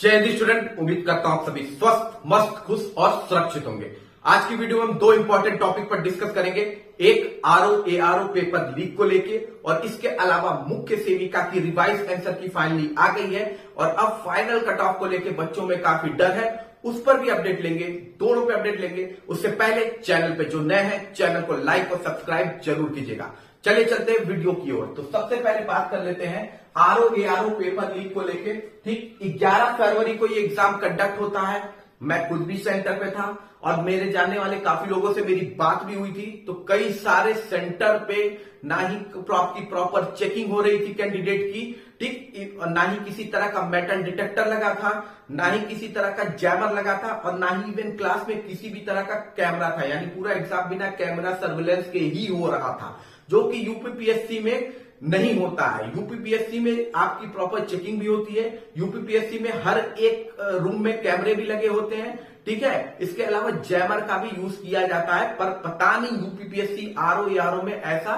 जय हिंद स्टूडेंट, उम्मीद करता हूं आप सभी स्वस्थ, मस्त, खुश और सुरक्षित होंगे। आज की वीडियो में हम दो इंपॉर्टेंट टॉपिक पर डिस्कस करेंगे। एक आरओ एआरओ पेपर लीक को लेके और इसके अलावा मुख्य सेविका की रिवाइज आंसर की फाइनली आ गई है और अब फाइनल कट ऑफ को लेके बच्चों में काफी डर है, उस पर भी अपडेट लेंगे, दोनों पे अपडेट लेंगे। उससे पहले चैनल पे जो नए हैं चैनल को लाइक और सब्सक्राइब जरूर कीजिएगा। चलिए चलते हैं वीडियो की ओर। तो सबसे पहले बात कर लेते हैं आरओ एआरओ पेपर लीक को लेके। ठीक 11 फरवरी को ये एग्जाम कंडक्ट होता है। मैं खुद भी सेंटर पे था और मेरे जानने वाले काफी लोगों से मेरी बात भी हुई थी। तो कई सारे सेंटर पे ना ही प्रॉपर चेकिंग हो रही थी कैंडिडेट की, ठीक, ना ही किसी तरह का मेटल डिटेक्टर लगा था, ना ही किसी तरह का जैमर लगा था और ना ही इवन क्लास में किसी भी तरह का कैमरा था। यानी पूरा एग्जाम बिना कैमरा सर्विलेंस के ही हो रहा था, जो कि यूपीपीएससी में नहीं होता है। यूपीपीएससी में आपकी प्रॉपर चेकिंग भी होती है। यूपीपीएससी में हर एक रूम में कैमरे भी लगे होते हैं, ठीक है। इसके अलावा जैमर का भी यूज किया जाता है, पर पता नहीं यूपीपीएससी आरओ एआरओ में ऐसा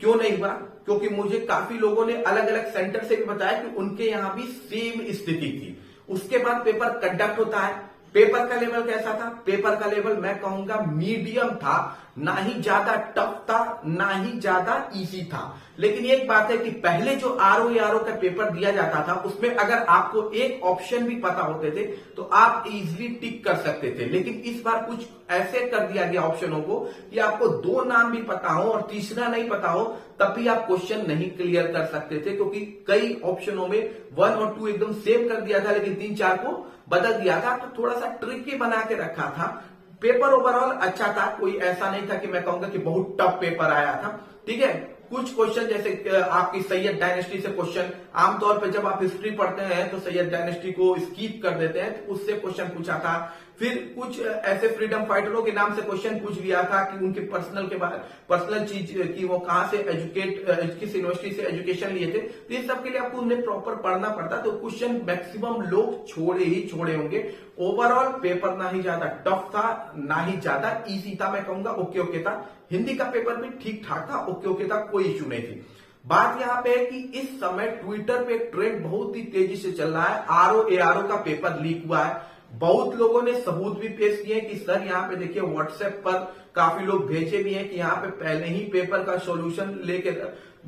क्यों नहीं हुआ, क्योंकि मुझे काफी लोगों ने अलग अलग सेंटर से भी बताया कि उनके यहां भी सेम स्थिति थी। उसके बाद पेपर कंडक्ट होता है। पेपर का लेवल कैसा था? पेपर का लेवल मैं कहूंगा मीडियम था, ना ही ज्यादा टफ था, ना ही ज्यादा इजी था। लेकिन एक बात है कि पहले जो आरओ एआरओ का पेपर दिया जाता था उसमें अगर आपको एक ऑप्शन भी पता होते थे तो आप इजीली टिक कर सकते थे। लेकिन इस बार कुछ ऐसे कर दिया गया ऑप्शनों को कि आपको दो नाम भी पता हो और तीसरा नहीं पता हो तब भी आप क्वेश्चन नहीं क्लियर कर सकते थे, क्योंकि कई ऑप्शनों में 1 और 2 एकदम सेम कर दिया था लेकिन 3-4 को बदल दिया था। तो थोड़ा सा ट्रिकी बना के रखा था। पेपर ओवरऑल अच्छा था, कोई ऐसा नहीं था कि मैं कहूंगा कि बहुत टफ पेपर आया था, ठीक है। कुछ क्वेश्चन जैसे आपकी सैयद डायनेस्टी से क्वेश्चन, आमतौर पर जब आप हिस्ट्री पढ़ते हैं तो सैयद डायनेस्टी को स्किप कर देते हैं, तो उससे क्वेश्चन पूछा था। फिर कुछ ऐसे फ्रीडम फाइटरों के नाम से क्वेश्चन पूछ लिया था कि उनके पर्सनल चीज की वो कहां से किस यूनिवर्सिटी से एजुकेशन लिए थे। तो ये सब के लिए आपको उन्हें प्रॉपर पढ़ना पड़ता, तो क्वेश्चन मैक्सिमम लोग छोड़े होंगे। ओवरऑल पेपर ना ही ज्यादा टफ था ना ही ज्यादा इजी था, मैं कहूंगा ओके था। हिंदी का पेपर भी ठीक ठाक था, ओके था, कोई इश्यू नहीं थी। बात यहां पे है कि इस समय ट्विटर पे एक ट्रेंड बहुत ही तेजी से चल रहा है। आरओ एआरओ का पेपर लीक हुआ है। बहुत लोगों ने सबूत भी पेश किए कि सर यहाँ पे देखिए व्हाट्सएप पर काफी लोग भेजे भी हैं कि यहाँ पे पहले ही पेपर का सॉल्यूशन लेके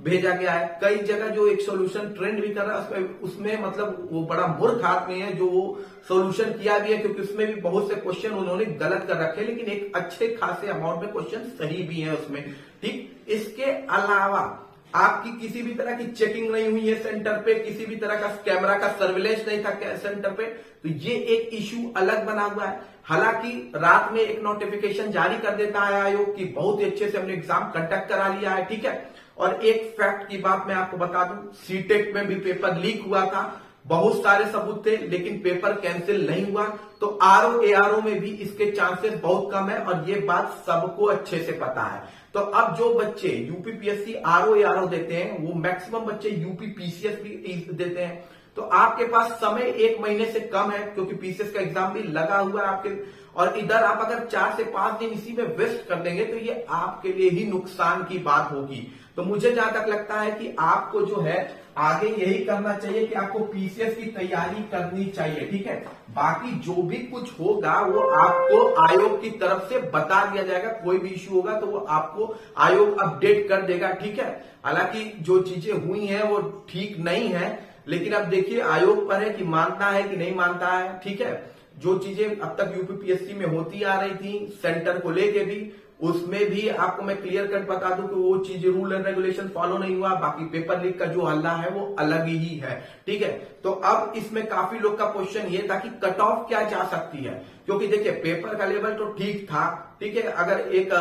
भेजा गया है। कई जगह जो एक सॉल्यूशन ट्रेंड भी कर रहा है उसमें मतलब वो बड़ा मूर्ख आदमी है जो वो सॉल्यूशन किया भी है, क्योंकि उसमें भी बहुत से क्वेश्चन उन्होंने गलत कर रखे, लेकिन एक अच्छे खासे अमाउंट में क्वेश्चन सही भी है उसमें, ठीक। इसके अलावा आपकी किसी भी तरह की चेकिंग नहीं हुई है सेंटर पे, किसी भी तरह का कैमरा का सर्विलेंस नहीं था सेंटर पे, तो ये एक इश्यू अलग बना हुआ है। हालांकि रात में एक नोटिफिकेशन जारी कर देता है आयोग की बहुत ही अच्छे से हमने एग्जाम कंडक्ट करा लिया है, ठीक है। और एक फैक्ट की बात मैं आपको बता दूं, सीटेट में भी पेपर लीक हुआ था, बहुत सारे सबूत थे लेकिन पेपर कैंसिल नहीं हुआ। तो आरओ एआरओ में भी इसके चांसेस बहुत कम है और ये बात सबको अच्छे से पता है। तो अब जो बच्चे यूपीपीएससी आरओ एआरओ देते हैं वो मैक्सिमम बच्चे यूपीपीसीएस भी देते हैं। तो आपके पास समय 1 महीने से कम है, क्योंकि पीसीएस का एग्जाम भी लगा हुआ है आपके, और इधर आप अगर 4 से 5 दिन इसी में वेस्ट कर देंगे तो ये आपके लिए ही नुकसान की बात होगी। तो मुझे जहां तक लगता है कि आपको जो है आगे यही करना चाहिए कि आपको पीसीएस की तैयारी करनी चाहिए, ठीक है। बाकी जो भी कुछ होगा वो आपको आयोग की तरफ से बता दिया जाएगा। कोई भी इश्यू होगा तो वो आपको आयोग अपडेट कर देगा, ठीक है। हालांकि जो चीजें हुई हैं वो ठीक नहीं है, लेकिन अब देखिए आयोग पर है कि मानता है कि नहीं मानता है, ठीक है। जो चीजें अब तक यूपीपीएससी में होती आ रही थी सेंटर को लेके भी, उसमें भी आपको मैं क्लियर कट बता दूं कि वो चीजें रूल एंड रेगुलेशन फॉलो नहीं हुआ। बाकी पेपर लीक का जो हल्ला है वो अलग ही है, ठीक है। तो अब इसमें काफी लोग का क्वेश्चन ये था कि कट ऑफ क्या जा सकती है, क्योंकि देखिए पेपर का लेवल तो ठीक था, ठीक है। अगर एक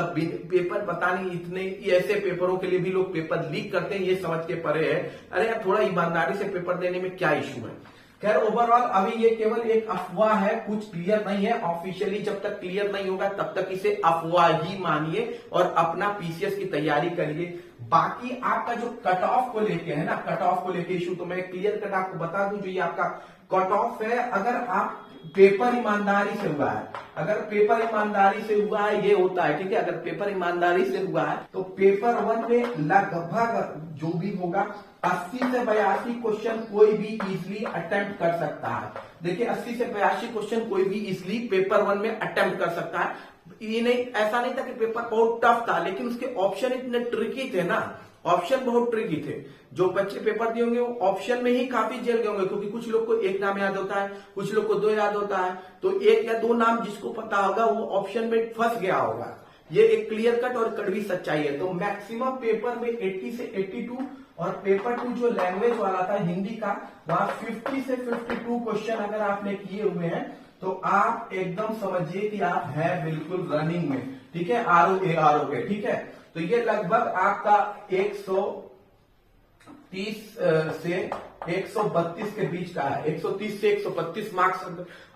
पेपर पता नहीं इतने ऐसे पेपरों के लिए भी लोग पेपर लीक करते हैं, ये समझ के परे है। अरे यार थोड़ा ईमानदारी से पेपर देने में क्या इश्यू है। खैर ओवरऑल अभी ये केवल एक अफवाह है, कुछ क्लियर नहीं है। ऑफिशियली जब तक क्लियर नहीं होगा तब तक इसे अफवाह ही मानिए और अपना पीसीएस की तैयारी करिए। बाकी आपका जो कट ऑफ को लेके है ना, कट ऑफ को लेके इशू तो मैं क्लियर कट आपको बता दूं, जो ये आपका कट ऑफ है, अगर आप पेपर ईमानदारी से हुआ है, अगर पेपर ईमानदारी से हुआ है ये होता है, ठीक है। अगर पेपर ईमानदारी से हुआ है तो पेपर 1 में लगभग जो भी होगा 80 से 82 क्वेश्चन कोई भी इजिली अटेम्प्ट कर सकता है। देखिए 80 से 82 क्वेश्चन कोई भी इजिली पेपर 1 में अटेम्प्ट कर सकता है। ये नहीं, ऐसा नहीं था कि पेपर बहुत टफ था, लेकिन उसके ऑप्शन इतने ट्रिकी थे ना, ऑप्शन बहुत ट्रिकी थे। जो बच्चे पेपर दिए होंगे वो ऑप्शन में ही काफी जेल गए होंगे, क्योंकि कुछ लोग को एक नाम याद होता है, कुछ लोग को दो याद होता है, तो एक या दो नाम जिसको पता होगा वो ऑप्शन में फंस गया होगा। ये एक क्लियर कट और कड़वी सच्चाई है। तो मैक्सिमम पेपर में 80 से 82 और पेपर 2 जो लैंग्वेज वाला था हिंदी का, वहां 50 से 52 क्वेश्चन अगर आपने किए हुए हैं तो आप एकदम समझिए कि आप हैं बिल्कुल रनिंग में, ठीक है, आरओ पे, ठीक है। तो ये लगभग आपका 130 से 132 के बीच का है। 130 से 132 मार्क्स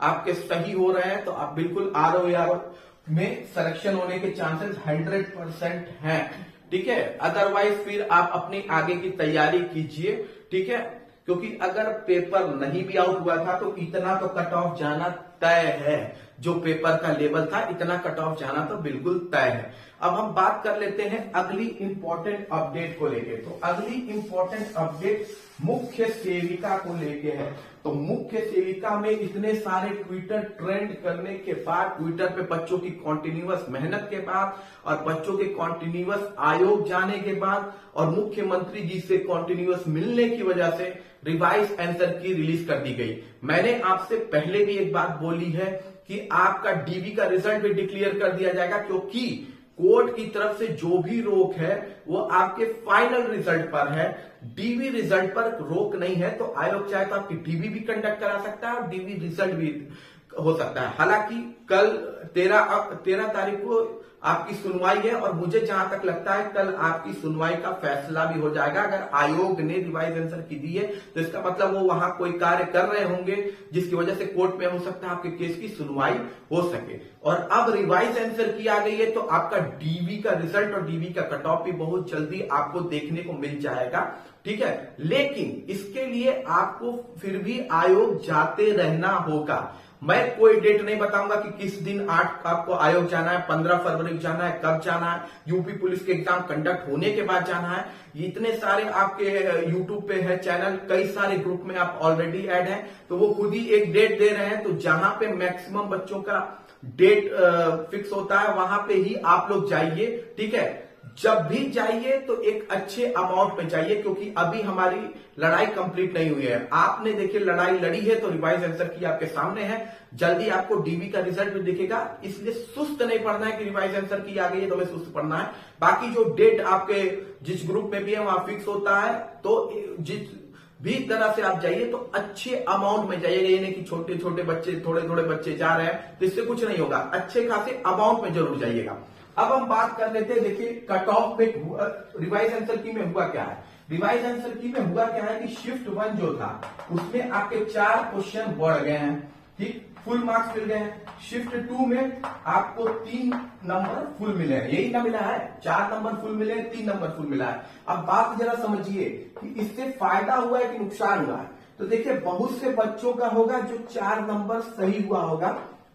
आपके सही हो रहे हैं तो आप बिल्कुल आरओ में सिलेक्शन होने के चांसेस 100% हैं, ठीक है। अदरवाइज फिर आप अपनी आगे की तैयारी कीजिए, ठीक है, क्योंकि अगर पेपर नहीं भी आउट हुआ था तो इतना तो कट ऑफ जाना तय है। जो पेपर का लेवल था इतना कट ऑफ जाना तो बिल्कुल तय है। अब हम बात कर लेते हैं अगली इंपॉर्टेंट अपडेट को लेके। तो अगली इंपॉर्टेंट अपडेट मुख्य सेविका को लेके है। तो मुख्य सेविका में इतने सारे ट्विटर ट्रेंड करने के बाद, ट्विटर पे बच्चों की कॉन्टिन्यूअस मेहनत के बाद और बच्चों के कॉन्टिन्यूअस आयोग जाने के बाद और मुख्यमंत्री जी से कॉन्टिन्यूअस मिलने की वजह से रिवाइज आंसर की रिलीज कर दी गई। मैंने आपसे पहले भी एक बात बोली है कि आपका डीबी का रिजल्ट भी डिक्लेयर कर दिया जाएगा, क्योंकि कोर्ट की तरफ से जो भी रोक है वो आपके फाइनल रिजल्ट पर है, डीबी रिजल्ट पर रोक नहीं है। तो आयोग चाहे तो आपकी डीबी भी कंडक्ट करा सकता है और डीबी रिजल्ट भी हो सकता है। हालांकि कल 13 तारीख को आपकी सुनवाई है और मुझे जहां तक लगता है कल आपकी सुनवाई का फैसला भी हो जाएगा। अगर आयोग ने रिवाइज आंसर की दी है तो इसका मतलब वो वहां कोई कार्य कर रहे होंगे जिसकी वजह से कोर्ट में हो सकता है आपके केस की सुनवाई हो सके। और अब रिवाइज आंसर की आ गई है तो आपका डीबी का रिजल्ट और डीबी का कट ऑफ भी बहुत जल्दी आपको देखने को मिल जाएगा, ठीक है। लेकिन इसके लिए आपको फिर भी आयोग जाते रहना होगा। मैं कोई डेट नहीं बताऊंगा कि किस दिन 8 आपको आयोग जाना है, 15 फरवरी को जाना है, कब जाना है, यूपी पुलिस के एग्जाम कंडक्ट होने के बाद जाना है। इतने सारे आपके यूट्यूब पे है चैनल, कई सारे ग्रुप में आप ऑलरेडी ऐड हैं, तो वो खुद ही एक डेट दे रहे हैं। तो जहां पे मैक्सिमम बच्चों का डेट फिक्स होता है वहां पे ही आप लोग जाइए, ठीक है। जब भी जाइए तो एक अच्छे अमाउंट में जाइए, क्योंकि अभी हमारी लड़ाई कंप्लीट नहीं हुई है। आपने देखिए लड़ाई लड़ी है तो रिवाइज आंसर की आपके सामने है, जल्दी आपको डीबी का रिजल्ट भी दिखेगा। इसलिए सुस्त नहीं पढ़ना है कि रिवाइज आंसर की आ गई है तो हमें सुस्त पढ़ना है। बाकी जो डेट आपके जिस ग्रुप में भी है वहां फिक्स होता है, तो जिस भी तरह से आप जाइए तो अच्छे अमाउंट में जाइए। ये नहीं कि छोटे छोटे बच्चे, थोड़े थोड़े बच्चे जा रहे हैं तो इससे कुछ नहीं होगा, अच्छे खासे अमाउंट में जरूर जाइएगा। अब हम बात कर लेते हैं, देखिए कट ऑफ में रिवाइज आंसर की में हुआ क्या है। रिवाइज आंसर की में हुआ क्या है कि शिफ्ट 1 जो था उसमें आपके 4 क्वेश्चन बढ़ गए हैं, ठीक, फुल मार्क्स मिल गए हैं। शिफ्ट 2 में आपको 3 नंबर फुल मिले हैं, यही ना मिला है, 4 नंबर फुल मिले हैं, 3 नंबर फुल मिला है। अब बात जरा समझिए कि इससे फायदा हुआ है कि नुकसान हुआ है। तो देखिए बहुत से बच्चों का होगा जो 4 नंबर सही हुआ होगा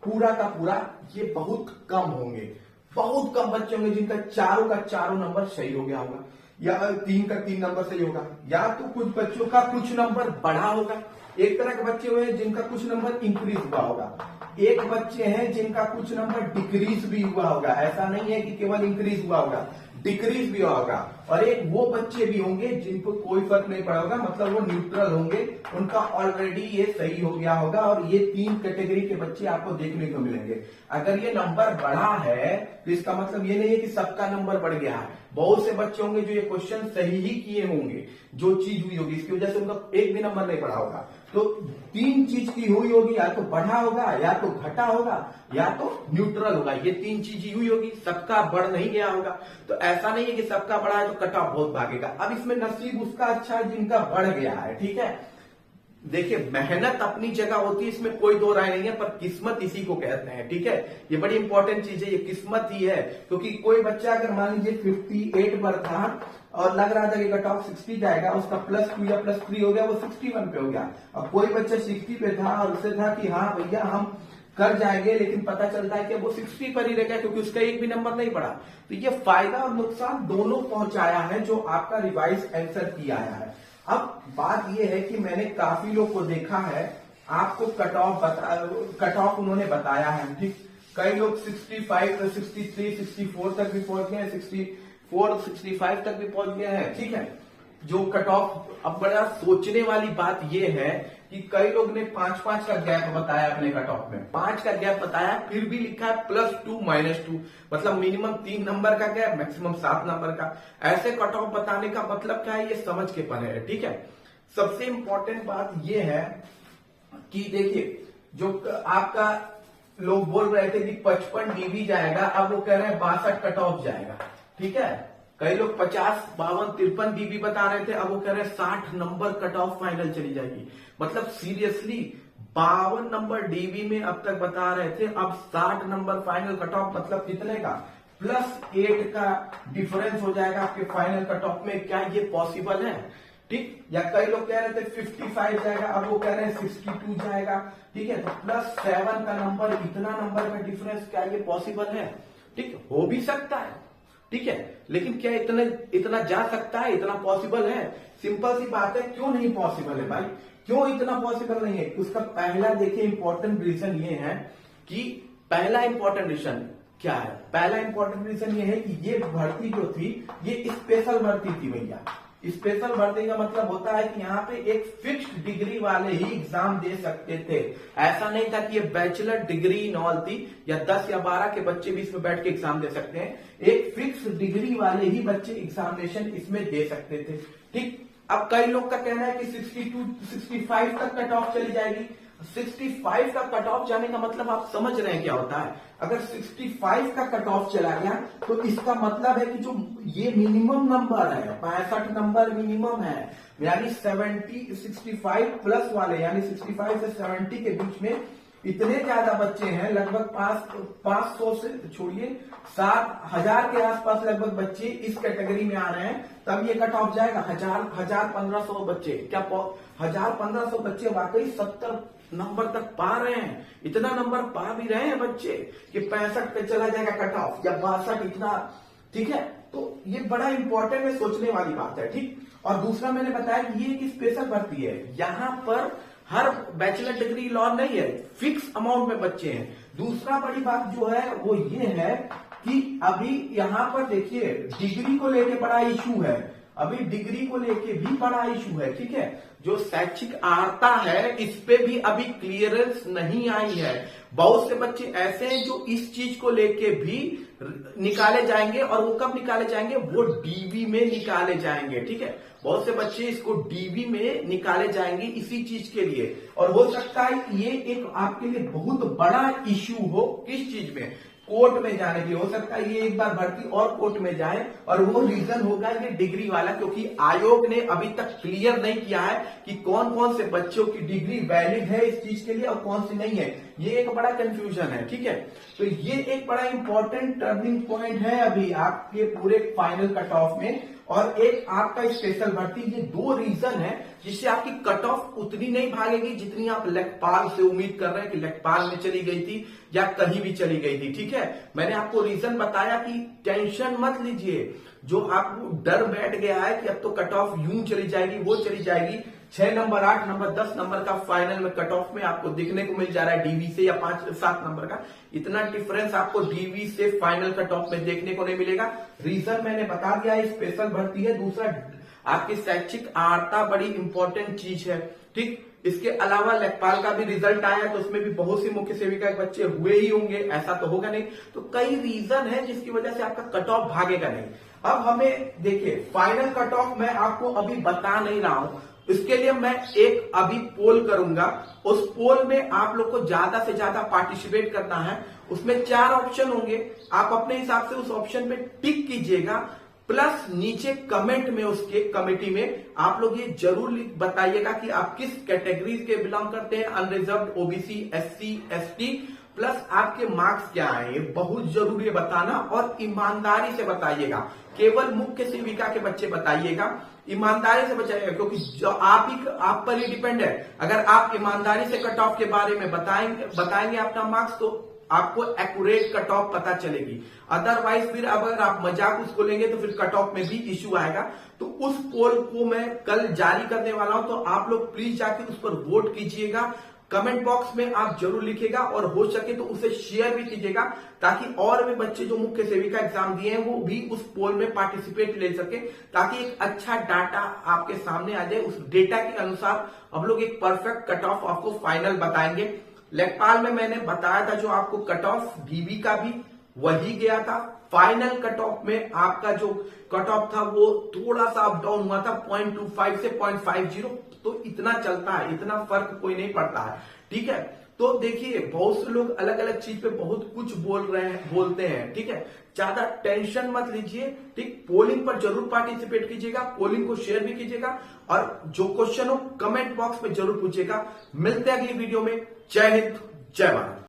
पूरा का पूरा, ये बहुत कम होंगे। बहुत कम बच्चे होंगे जिनका चारों का चारों नंबर सही हो गया होगा, या 3 का 3 नंबर सही होगा, या तो कुछ बच्चों का कुछ नंबर बढ़ा होगा। एक तरह के बच्चे हुए हैं जिनका कुछ नंबर इंक्रीज हुआ होगा, एक बच्चे हैं जिनका कुछ नंबर डिक्रीज भी हुआ होगा। ऐसा नहीं है कि केवल इंक्रीज हुआ होगा, डिक्रीज भी होगा। और एक वो बच्चे भी होंगे जिनको कोई फर्क नहीं पड़ा होगा, मतलब वो न्यूट्रल होंगे, उनका ऑलरेडी ये सही हो गया होगा। और ये 3 कैटेगरी के बच्चे आपको देखने को मिलेंगे। अगर ये नंबर बढ़ा है तो इसका मतलब ये नहीं है कि सबका नंबर बढ़ गया है। बहुत से बच्चे होंगे जो ये क्वेश्चन सही ही किए होंगे, जो चीज हुई होगी इसकी वजह से उनका एक भी नंबर नहीं बढ़ा होगा। तो 3 चीज की हुई होगी, या तो बढ़ा होगा, या तो घटा होगा, या तो न्यूट्रल होगा। ये 3 चीज हुई होगी, सबका बढ़ नहीं गया होगा। तो ऐसा नहीं है कि सबका बढ़ा है तो कट ऑफ बहुत भागेगा। अब इसमें नसीब उसका अच्छा है जिनका बढ़ गया है, ठीक है। देखिए मेहनत अपनी जगह होती है, इसमें कोई दो राय नहीं है, पर किस्मत इसी को कहते हैं, ठीक है। ये बड़ी इंपॉर्टेंट चीज है, ये किस्मत ही है। क्योंकि कोई बच्चा अगर मान लीजिए 58 पर था और लग रहा था कि कट ऑफ 60 जाएगा, उसका +2 या +3 हो गया, वो 61 पे हो गया। अब कोई बच्चा 60 पे था और उसे था कि हाँ भैया हम कर जाएंगे, लेकिन पता चलता है कि वो 60 पर ही रह गया क्योंकि उसका एक भी नंबर नहीं बढ़ा। तो ये फायदा और नुकसान दोनों पहुंचाया है जो आपका रिवाइज आंसर की आया है। अब बात यह है कि मैंने काफी लोग को देखा है, आपको कट ऑफ उन्होंने बताया है, ठीक। कई लोग 65, 63, 64 तक भी पहुंच गए हैं, 64, 65 तक भी पहुंच गए हैं, ठीक है। जो कट ऑफ, अब बड़ा सोचने वाली बात यह है कि कई लोग ने 5-5 का गैप बताया अपने कट ऑफ में, 5 का गैप बताया, फिर भी लिखा है +2 -2, मतलब मिनिमम 3 नंबर का गैप, मैक्सिमम 7 नंबर का। ऐसे कट ऑफ बताने का मतलब क्या है, ये समझ के परे है, ठीक है। सबसे इंपॉर्टेंट बात ये है कि देखिए, जो आपका लोग बोल रहे थे कि 55 डीबी जाएगा, अब वो कह रहे हैं 62 कट ऑफ जाएगा, ठीक है। कई लोग 50, 52, 53 डीबी बता रहे थे, अब वो कह रहे हैं 60 नंबर कट ऑफ फाइनल चली जाएगी। मतलब सीरियसली 52 नंबर डीबी में अब तक बता रहे थे, अब 60 नंबर फाइनल कट ऑफ, मतलब कितने का, +8 का डिफरेंस हो जाएगा आपके फाइनल कट ऑफ में। क्या ये पॉसिबल है, ठीक। या कई लोग कह रहे थे 55 जाएगा, अब वो कह रहे हैं 62 जाएगा, ठीक है। तो +7 का नंबर, इतना नंबर का डिफरेंस, क्या ये पॉसिबल है, ठीक। हो भी सकता है, ठीक है, लेकिन क्या इतना जा सकता है, इतना पॉसिबल है? सिंपल सी बात है, क्यों नहीं पॉसिबल है भाई, क्यों इतना पॉसिबल नहीं है? उसका पहला देखिए इंपॉर्टेंट रीजन ये है कि पहला इंपॉर्टेंट रीजन क्या है, पहला इंपॉर्टेंट रीजन ये है कि ये भर्ती जो थी, ये स्पेशल भर्ती थी भैया। स्पेशल भर्ती का मतलब होता है कि यहाँ पे एक फिक्स्ड डिग्री वाले ही एग्जाम दे सकते थे। ऐसा नहीं था कि ये बैचलर डिग्री नॉल थी, या 10 या 12 के बच्चे भी इसमें बैठ के एग्जाम दे सकते हैं। एक फिक्स्ड डिग्री वाले ही बच्चे एग्जामिनेशन इसमें दे सकते थे, ठीक। अब कई लोग का कहना है कि 62, 65 तक कट ऑफ चली जाएगी। 65 का कट ऑफ जाने का मतलब आप समझ रहे हैं क्या होता है? अगर 65 का कट ऑफ चला गया तो इसका मतलब है कि जो ये मिनिमम नंबर है, 65 नंबर मिनिमम है, यानी 65 प्लस वाले, यानी 65 से 70 के बीच में इतने ज्यादा बच्चे हैं, लगभग 500 से छोड़िए 7,000 के आसपास लगभग बच्चे इस कैटेगरी में आ रहे हैं, तब ये कट ऑफ जाएगा। 1,000-1,500 बच्चे, क्या 1,000-1,500 बच्चे वाकई 70 नंबर तक पा रहे हैं? इतना नंबर पा भी रहे हैं बच्चे कि 65 पे चला जाएगा कट ऑफ, या 62, इतना, ठीक है। तो ये बड़ा इंपॉर्टेंट है, सोचने वाली बात है, ठीक। और दूसरा मैंने बताया कि ये एक स्पेशल भर्ती है, यहाँ पर हर बैचलर डिग्री लॉ नहीं है, फिक्स अमाउंट में बच्चे हैं। दूसरा बड़ी बात जो है वो ये है कि अभी यहाँ पर देखिए डिग्री को लेके बड़ा इशू है, अभी डिग्री को लेके भी बड़ा इशू है, ठीक है। जो शैक्षिक अर्हता है इस पे भी अभी क्लियरेंस नहीं आई है। बहुत से बच्चे ऐसे हैं जो इस चीज को लेके भी निकाले जाएंगे, और वो कब निकाले जाएंगे, वो डीबी में निकाले जाएंगे, ठीक है। बहुत से बच्चे इसको डीबी में निकाले जाएंगे इसी चीज के लिए, और हो सकता है ये एक आपके लिए बहुत बड़ा इश्यू हो। किस चीज में? कोर्ट में जाने की। हो सकता है ये एक बार भर्ती और कोर्ट में जाए, और वो रीजन होगा ये डिग्री वाला, क्योंकि आयोग ने अभी तक क्लियर नहीं किया है कि कौन कौन से बच्चों की डिग्री वैलिड है इस चीज के लिए और कौन सी नहीं है। ये एक बड़ा कंफ्यूजन है, ठीक है। तो ये एक बड़ा इंपॉर्टेंट टर्निंग पॉइंट है अभी आपके पूरे फाइनल कट ऑफ में, और एक आपका स्पेशल भर्ती। ये दो रीजन है जिससे आपकी कट ऑफ उतनी नहीं भागेगी जितनी आप लेखपाल से उम्मीद कर रहे हैं कि लेखपाल में चली गई थी या कहीं भी चली गई थी, ठीक है। मैंने आपको रीजन बताया कि टेंशन मत लीजिए। जो आपको डर बैठ गया है कि अब तो कट ऑफ यूं चली जाएगी, वो चली जाएगी, 6 नंबर, 8 नंबर, 10 नंबर का फाइनल में कट ऑफ में आपको दिखने को मिल जा रहा है डीवी से, या 5-7 नंबर का। इतना डिफरेंस आपको डीवी से फाइनल कट ऑफ में देखने को नहीं मिलेगा। रीजन मैंने बता दिया, स्पेशल भर्ती है। दूसरा, आपकी शैक्षिक अर्हता बड़ी इंपॉर्टेंट चीज है, ठीक। इसके अलावा लेखपाल का भी रिजल्ट आया तो उसमें भी बहुत सी मुख्य सेविका के बच्चे हुए ही होंगे, ऐसा तो होगा नहीं। तो कई रीजन है जिसकी वजह से आपका कट ऑफ भागेगा नहीं। अब हमें देखिए फाइनल कट ऑफ मैं आपको अभी बता नहीं रहा हूं, इसके लिए मैं एक अभी पोल करूंगा। उस पोल में आप लोग को ज्यादा से ज्यादा पार्टिसिपेट करना है। उसमें 4 ऑप्शन होंगे, आप अपने हिसाब से उस ऑप्शन पे टिक कीजिएगा, प्लस नीचे कमेंट में उसके कमेटी में आप लोग ये जरूर बताइएगा कि आप किस कैटेगरी के बिलोंग करते हैं, unreserved, OBC, SC, ST, plus आपके मार्क्स क्या आए। ये बहुत जरूरी है बताना, और ईमानदारी से बताइएगा। केवल मुख्य सेविका के बच्चे बताइएगा, ईमानदारी से बचाइएगा, क्योंकि जो आप पर ही डिपेंड है। अगर आप ईमानदारी से कट ऑफ के बारे में बताएंगे अपना मार्क्स, तो आपको एक्यूरेट कट ऑफ पता चलेगी। अदरवाइज फिर अगर आप मजाक उसको लेंगे तो फिर कट ऑफ में भी इश्यू आएगा। तो उस पोल को मैं कल जारी करने वाला हूं, तो आप लोग प्लीज जाके उस पर वोट कीजिएगा। कमेंट बॉक्स में आप जरूर लिखिएगा और हो सके तो उसे शेयर भी कीजिएगा, ताकि और भी बच्चे जो मुख्य सेविका एग्जाम दिए हैं वो भी उस पोल में पार्टिसिपेट ले सके, ताकि एक अच्छा डाटा आपके सामने आ जाए। उस डेटा के अनुसार हम लोग एक परफेक्ट कट ऑफ आपको फाइनल बताएंगे। लेखपाल में मैंने बताया था जो आपको कट ऑफ डीबी का भी वही गया था। फाइनल कट ऑफ में आपका जो कट ऑफ था वो थोड़ा सा अप डाउन हुआ था 0.25 से 0.50, तो इतना चलता है, इतना फर्क कोई नहीं पड़ता है। ठीक है, तो देखिए बहुत से लोग अलग अलग चीज पे बहुत कुछ बोलते हैं। ठीक है, ज्यादा टेंशन मत लीजिए। ठीक, पोलिंग पर जरूर पार्टिसिपेट कीजिएगा, पोलिंग को शेयर भी कीजिएगा और जो क्वेश्चन हो कमेंट बॉक्स में जरूर पूछिएगा। मिलते हैं अगली वीडियो में। जय हिंद, जय भारत।